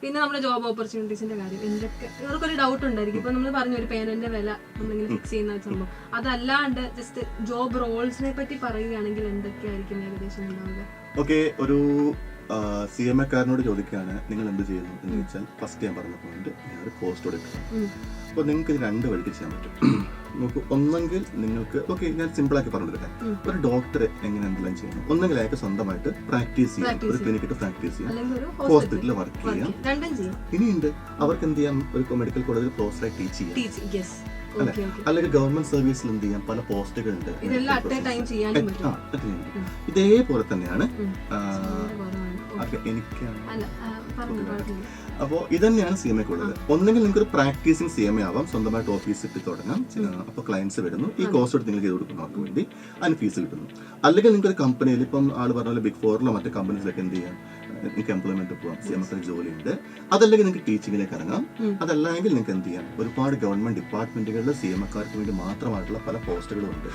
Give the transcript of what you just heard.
പിന്നെ നമ്മുടെ ജോബ് ഓപ്പർച്യൂണിറ്റീസിന്റെ കാര്യം എന്തൊക്കെ ഇവർക്കൊരു ഡൗട്ട് ഉണ്ടായിരിക്കും. ഇപ്പൊ നമ്മൾ പറഞ്ഞു ഒരു പേനന്റെ വില നമ്മളിങ്ങനെ ഫിക്സ് ചെയ്യുന്ന സംഭവം, അതല്ലാണ്ട് ജസ്റ്റ് ജോബ് റോൾസിനെ പറ്റി പറയുകയാണെങ്കിൽ എന്തൊക്കെയായിരിക്കും ഏകദേശം ഉണ്ടാവുക? ഓക്കെ, ഒരു CMA-കാരനോട് ചോദിക്കുകയാണ് നിങ്ങൾ എന്ത് ചെയ്യുന്നു എന്ന് ചോദിച്ചാൽ ഫസ്റ്റ് ഞാൻ പറഞ്ഞ പോയിന്റ് ഞാൻ ഒരു പോസ്റ്റ് കൊടുക്കുക. അപ്പോൾ നിങ്ങൾക്ക് ഇത് 2 വഴിക്ക് ചെയ്യാൻ പറ്റും. നമുക്ക് ഒന്നെങ്കിൽ നിങ്ങൾക്ക് ഞാൻ സിമ്പിൾ ആക്കി പറഞ്ഞെടുക്കാം. ഒരു ഡോക്ടർ എങ്ങനെ എന്തെല്ലാം ചെയ്യുന്നു, ഒന്നെങ്കിൽ അയാൾക്ക് സ്വന്തമായിട്ട് പ്രാക്ടീസ് ചെയ്യാം, ഒരു ക്ലിനിക്കിട്ട് പ്രാക്ടീസ് ചെയ്യാം, ഹോസ്പിറ്റലിൽ വർക്ക് ചെയ്യാം. ഇനിയുണ്ട് അവർക്ക് എന്ത് ചെയ്യാം, ഒരു മെഡിക്കൽ കോളേജിൽ പ്രൊഫസറായി ടീച്ച് ചെയ്യാം, അല്ലെങ്കിൽ ഗവൺമെന്റ് സർവീസിൽ എന്ത് ചെയ്യാം, പല പോസ്റ്റുകളുണ്ട്. ഇതേപോലെ തന്നെയാണ് അപ്പോൾ ഇതന്നെയാണ് CMA-ക്കുള്ളത്. ഒന്നെങ്കിൽ നിങ്ങൾക്ക് ഒരു പ്രാക്ടീസിങ് CMA ആവാം, സ്വന്തമായിട്ട് ഓഫീസ് ഇട്ട് തുടങ്ങാം. അപ്പോൾ ക്ലയൻസ് വരുന്നു, ഈ കോസ്റ്റ് എടുത്ത് നിങ്ങൾക്ക് ചെയ്ത് കൊടുക്കുന്നു, അവർക്ക് വേണ്ടി അതിന് ഫീസ് കിട്ടുന്നു. അല്ലെങ്കിൽ നിങ്ങൾക്ക് ഒരു കമ്പനിയിൽ ഇപ്പം ആൾ പറഞ്ഞ പോലെ Big 4-ലോ മറ്റു കമ്പനീസിലൊക്കെ എന്ത് ചെയ്യാം, നിങ്ങൾക്ക് എംപ്ലോയ്മെന്റ് പോകാം, CMA ജോലിയുണ്ട്. അതല്ലെങ്കിൽ നിങ്ങൾക്ക് ടീച്ചിങ്ങിലേക്ക് ഇറങ്ങാം. അതല്ലെങ്കിൽ നിങ്ങൾക്ക് എന്ത് ചെയ്യാം, ഒരുപാട് ഗവൺമെന്റ് ഡിപ്പാർട്ട്മെന്റുകളിൽ CMA-ക്കാർക്ക് വേണ്ടി മാത്രമായിട്ടുള്ള പല പോസ്റ്റുകളും ഉണ്ട്.